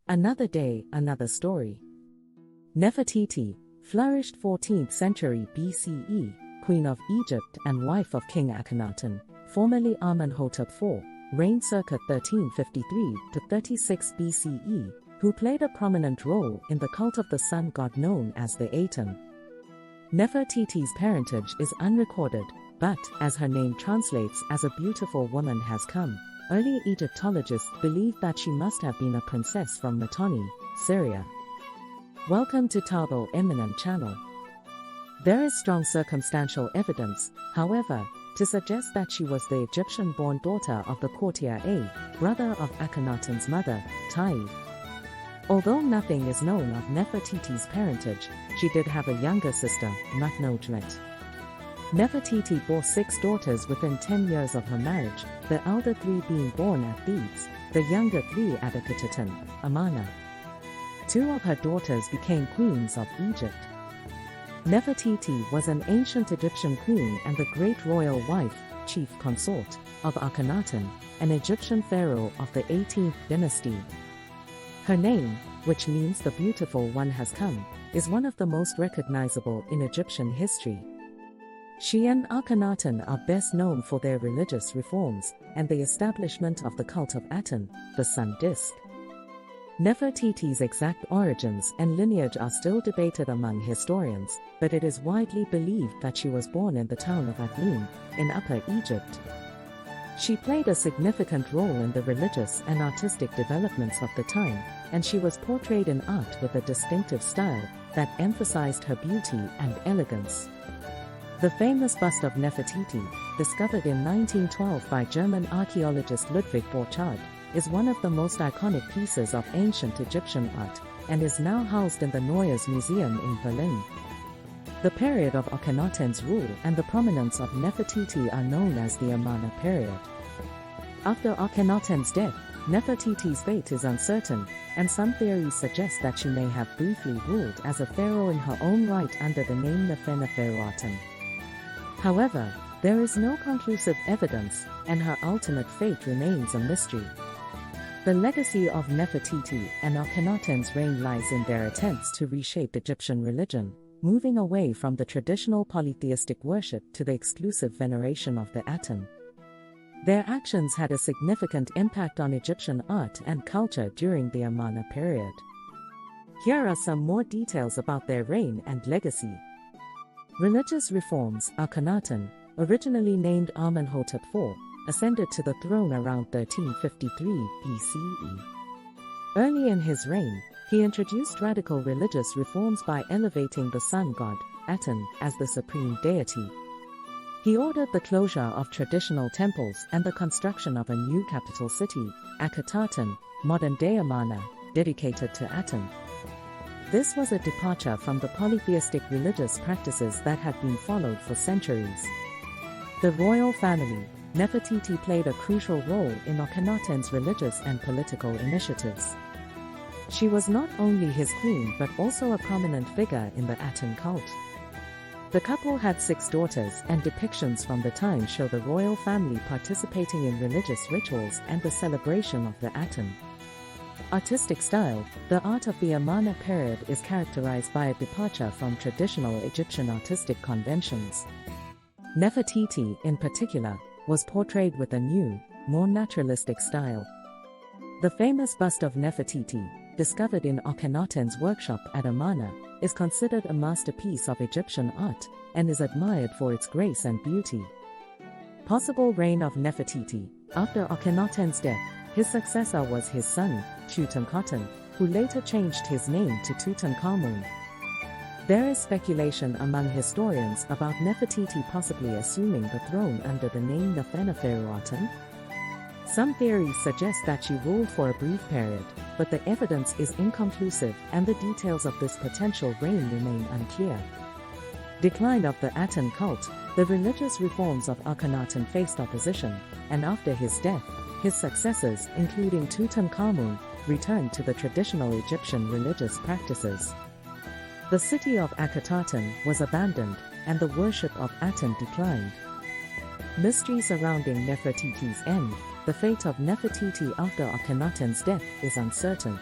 Another day, another story. Nefertiti, flourished 14th century BCE, Queen of Egypt and wife of King Akhenaten, formerly Amenhotep IV, reigned circa 1353 to 36 BCE, who played a prominent role in the cult of the sun god known as the Aten. Nefertiti's parentage is unrecorded, but, as her name translates as a beautiful woman has come, early Egyptologists believed that she must have been a princess from Mitanni, Syria. Welcome to Tabo Eminent Channel. There is strong circumstantial evidence, however, to suggest that she was the Egyptian-born daughter of the courtier A, brother of Akhenaten's mother, Taib. Although nothing is known of Nefertiti's parentage, she did have a younger sister, Mutnojmet. Nefertiti bore 6 daughters within 10 years of her marriage, the elder 3 being born at Thebes, the younger 3 at Akhenaten, Amarna. 2 of her daughters became queens of Egypt. Nefertiti was an ancient Egyptian queen and the great royal wife, chief consort, of Akhenaten, an Egyptian pharaoh of the 18th dynasty. Her name, which means the beautiful one has come, is one of the most recognizable in Egyptian history. She and Akhenaten are best known for their religious reforms and the establishment of the cult of Aten, the sun disk. Nefertiti's exact origins and lineage are still debated among historians, but it is widely believed that she was born in the town of Akhmim, in Upper Egypt. She played a significant role in the religious and artistic developments of the time, and she was portrayed in art with a distinctive style that emphasized her beauty and elegance. The famous bust of Nefertiti, discovered in 1912 by German archaeologist Ludwig Borchardt, is one of the most iconic pieces of ancient Egyptian art, and is now housed in the Neues Museum in Berlin. The period of Akhenaten's rule and the prominence of Nefertiti are known as the Amarna period. After Akhenaten's death, Nefertiti's fate is uncertain, and some theories suggest that she may have briefly ruled as a pharaoh in her own right under the name Nefertiti. However, there is no conclusive evidence, and her ultimate fate remains a mystery. The legacy of Nefertiti and Akhenaten's reign lies in their attempts to reshape Egyptian religion, moving away from the traditional polytheistic worship to the exclusive veneration of the Aten. Their actions had a significant impact on Egyptian art and culture during the Amarna period. Here are some more details about their reign and legacy. Religious reforms. Akhenaten, originally named Amenhotep IV, ascended to the throne around 1353 BCE. Early in his reign, he introduced radical religious reforms by elevating the sun god, Aten, as the supreme deity. He ordered the closure of traditional temples and the construction of a new capital city, Akhenaten, modern-day Amarna, dedicated to Aten. This was a departure from the polytheistic religious practices that had been followed for centuries. The royal family, Nefertiti played a crucial role in Akhenaten's religious and political initiatives. She was not only his queen but also a prominent figure in the Aten cult. The couple had 6 daughters, and depictions from the time show the royal family participating in religious rituals and the celebration of the Aten. Artistic style. The art of the Amarna period is characterized by a departure from traditional Egyptian artistic conventions. Nefertiti, in particular, was portrayed with a new, more naturalistic style. The famous bust of Nefertiti, discovered in Akhenaten's workshop at Amarna, is considered a masterpiece of Egyptian art, and is admired for its grace and beauty. Possible reign of Nefertiti. After Akhenaten's death, his successor was his son, Tutankhaten, who later changed his name to Tutankhamun. There is speculation among historians about Nefertiti possibly assuming the throne under the name Nefertiti. Some theories suggest that she ruled for a brief period, but the evidence is inconclusive and the details of this potential reign remain unclear. Decline of the Aten cult. The religious reforms of Akhenaten faced opposition, and after his death, his successors, including Tutankhamun, returned to the traditional Egyptian religious practices. The city of Akhenaten was abandoned, and the worship of Aten declined. Mystery surrounding Nefertiti's end. The fate of Nefertiti after Akhenaten's death is uncertain.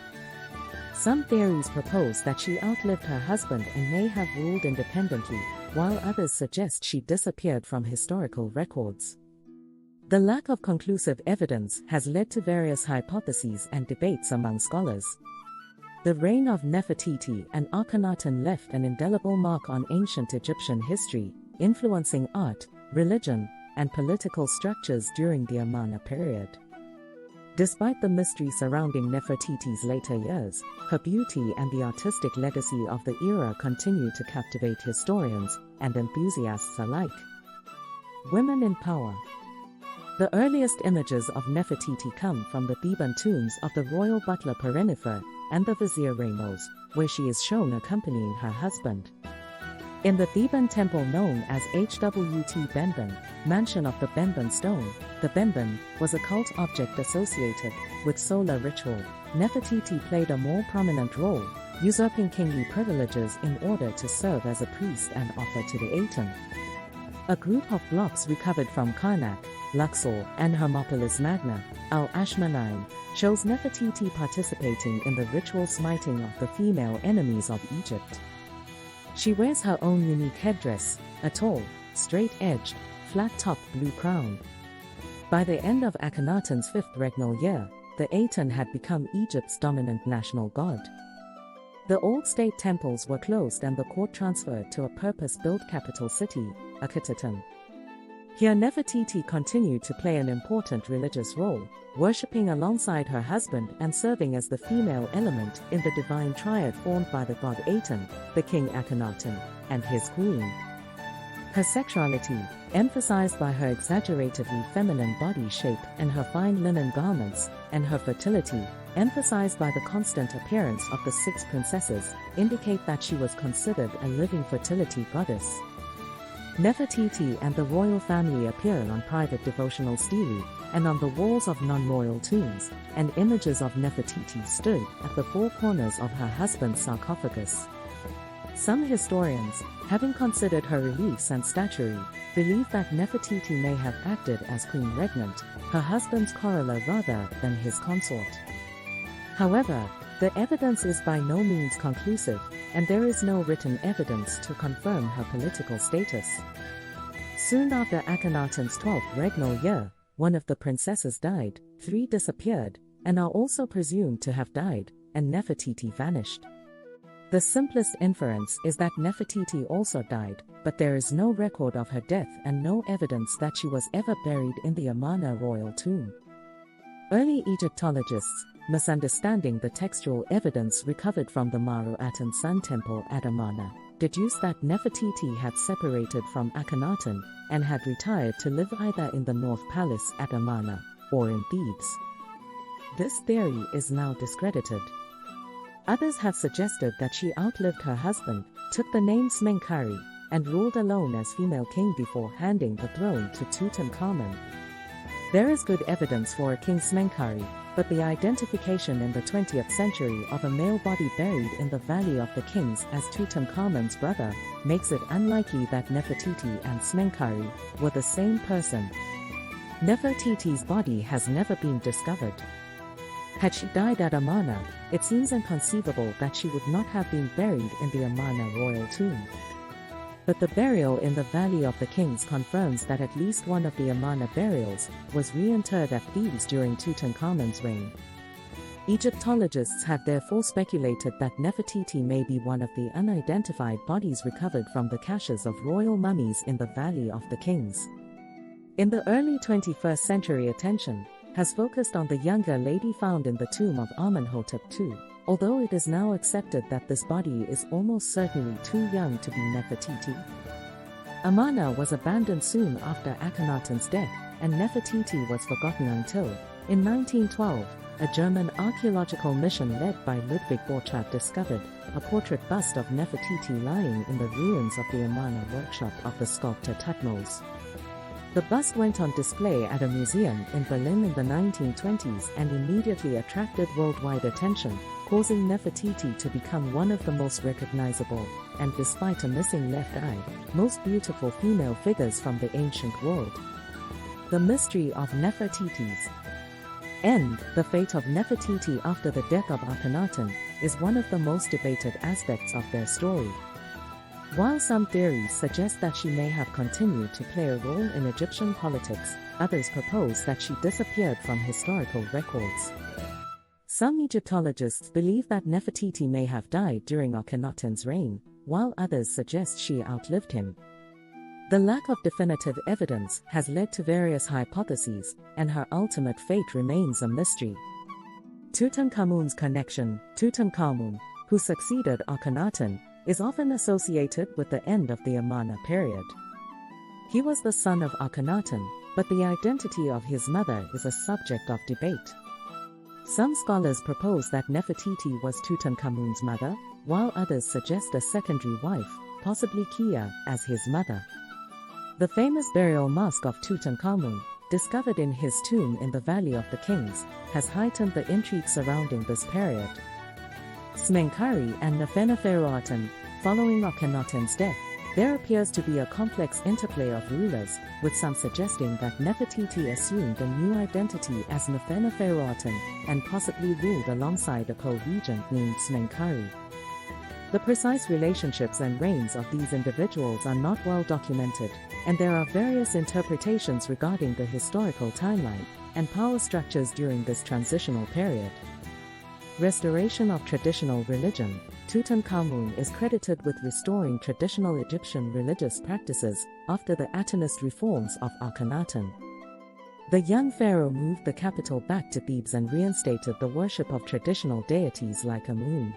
Some theories propose that she outlived her husband and may have ruled independently, while others suggest she disappeared from historical records. The lack of conclusive evidence has led to various hypotheses and debates among scholars. The reign of Nefertiti and Akhenaten left an indelible mark on ancient Egyptian history, influencing art, religion, and political structures during the Amarna period. Despite the mystery surrounding Nefertiti's later years, her beauty and the artistic legacy of the era continue to captivate historians and enthusiasts alike. Women in power. The earliest images of Nefertiti come from the Theban tombs of the royal butler Perenifer and the vizier Ramos, where she is shown accompanying her husband. In the Theban temple known as Hwt Benben, mansion of the Benben stone, the Benben was a cult object associated with solar ritual. Nefertiti played a more prominent role, usurping kingly privileges in order to serve as a priest and offer to the Aten. A group of blocks recovered from Karnak, Luxor, and Hermopolis Magna, Al-Ashmanine, shows Nefertiti participating in the ritual smiting of the female enemies of Egypt. She wears her own unique headdress, a tall, straight-edged, flat-topped blue crown. By the end of Akhenaten's 5th regnal year, the Aten had become Egypt's dominant national god. The old state temples were closed and the court transferred to a purpose-built capital city, Akhenaten. Here Nefertiti continued to play an important religious role, worshipping alongside her husband and serving as the female element in the divine triad formed by the god Aten, the king Akhenaten, and his queen. Her sexuality, emphasized by her exaggeratedly feminine body shape and her fine linen garments, and her fertility, emphasized by the constant appearance of the 6 princesses, indicate that she was considered a living fertility goddess. Nefertiti and the royal family appear on private devotional stelae and on the walls of non-royal tombs, and images of Nefertiti stood at the 4 corners of her husband's sarcophagus. Some historians, having considered her reliefs and statuary, believe that Nefertiti may have acted as queen regnant, her husband's corolla rather than his consort. However, the evidence is by no means conclusive, and there is no written evidence to confirm her political status. Soon after Akhenaten's 12th regnal year, one of the princesses died, 3 disappeared, and are also presumed to have died, and Nefertiti vanished. The simplest inference is that Nefertiti also died, but there is no record of her death and no evidence that she was ever buried in the Amarna royal tomb. Early Egyptologists, misunderstanding the textual evidence recovered from the Aten Sun Temple at Amarna, deduced that Nefertiti had separated from Akhenaten and had retired to live either in the North Palace at Amarna or in Thebes. This theory is now discredited. Others have suggested that she outlived her husband, took the name Smenkhare, and ruled alone as female king before handing the throne to Tutankhamun. There is good evidence for a king Smenkhare, but the identification in the 20th century of a male body buried in the Valley of the Kings as Tutankhamun's brother makes it unlikely that Nefertiti and Smenkhare were the same person. Nefertiti's body has never been discovered. Had she died at Amarna, it seems inconceivable that she would not have been buried in the Amarna royal tomb. But the burial in the Valley of the Kings confirms that at least one of the Amarna burials was reinterred at Thebes during Tutankhamun's reign. Egyptologists have therefore speculated that Nefertiti may be one of the unidentified bodies recovered from the caches of royal mummies in the Valley of the Kings. In the early 21st century, attention has focused on the younger lady found in the tomb of Amenhotep II, although it is now accepted that this body is almost certainly too young to be Nefertiti. Amarna was abandoned soon after Akhenaten's death, and Nefertiti was forgotten until, in 1912, a German archaeological mission led by Ludwig Borchardt discovered a portrait bust of Nefertiti lying in the ruins of the Amarna workshop of the sculptor Thutmose. The bust went on display at a museum in Berlin in the 1920s and immediately attracted worldwide attention, causing Nefertiti to become one of the most recognizable, and despite a missing left eye, most beautiful female figures from the ancient world. The mystery of Nefertiti's end. The fate of Nefertiti after the death of Akhenaten is one of the most debated aspects of their story. While some theories suggest that she may have continued to play a role in Egyptian politics, others propose that she disappeared from historical records. Some Egyptologists believe that Nefertiti may have died during Akhenaten's reign, while others suggest she outlived him. The lack of definitive evidence has led to various hypotheses, and her ultimate fate remains a mystery. Tutankhamun's connection. Tutankhamun, who succeeded Akhenaten, is often associated with the end of the Amarna period. He was the son of Akhenaten, but the identity of his mother is a subject of debate. Some scholars propose that Nefertiti was Tutankhamun's mother, while others suggest a secondary wife, possibly Kia, as his mother. The famous burial mask of Tutankhamun, discovered in his tomb in the Valley of the Kings, has heightened the intrigue surrounding this period. Smenkhare and Nefertiti. Following Akhenaten's death, there appears to be a complex interplay of rulers, with some suggesting that Nefertiti assumed a new identity as Nefertiti and possibly ruled alongside a co-regent named Smenkhare. The precise relationships and reigns of these individuals are not well documented, and there are various interpretations regarding the historical timeline and power structures during this transitional period. Restoration of traditional religion. Tutankhamun is credited with restoring traditional Egyptian religious practices after the Atenist reforms of Akhenaten. The young pharaoh moved the capital back to Thebes and reinstated the worship of traditional deities like Amun.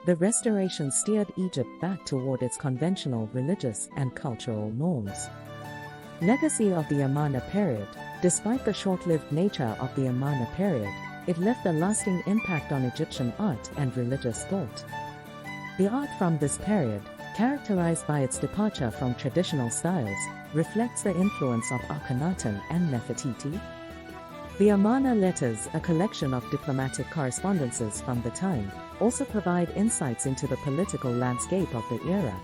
The restoration steered Egypt back toward its conventional religious and cultural norms. Legacy of the Amarna period. Despite the short-lived nature of the Amarna period, it left a lasting impact on Egyptian art and religious thought. The art from this period, characterized by its departure from traditional styles, reflects the influence of Akhenaten and Nefertiti. The Amarna letters, a collection of diplomatic correspondences from the time, also provide insights into the political landscape of the era.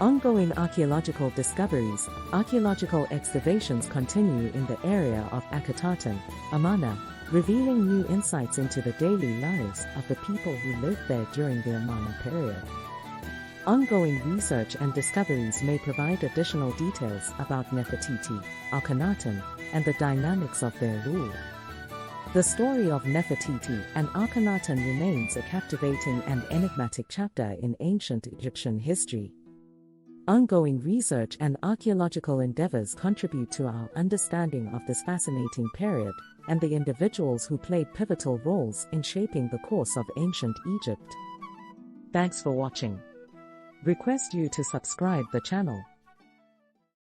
Ongoing archaeological discoveries. Archaeological excavations continue in the area of Akhenaten, Amarna, revealing new insights into the daily lives of the people who lived there during the Amarna period. Ongoing research and discoveries may provide additional details about Nefertiti, Akhenaten, and the dynamics of their rule. The story of Nefertiti and Akhenaten remains a captivating and enigmatic chapter in ancient Egyptian history. Ongoing research and archaeological endeavors contribute to our understanding of this fascinating period and the individuals who played pivotal roles in shaping the course of ancient Egypt. Thanks for watching. Request you to subscribe the channel.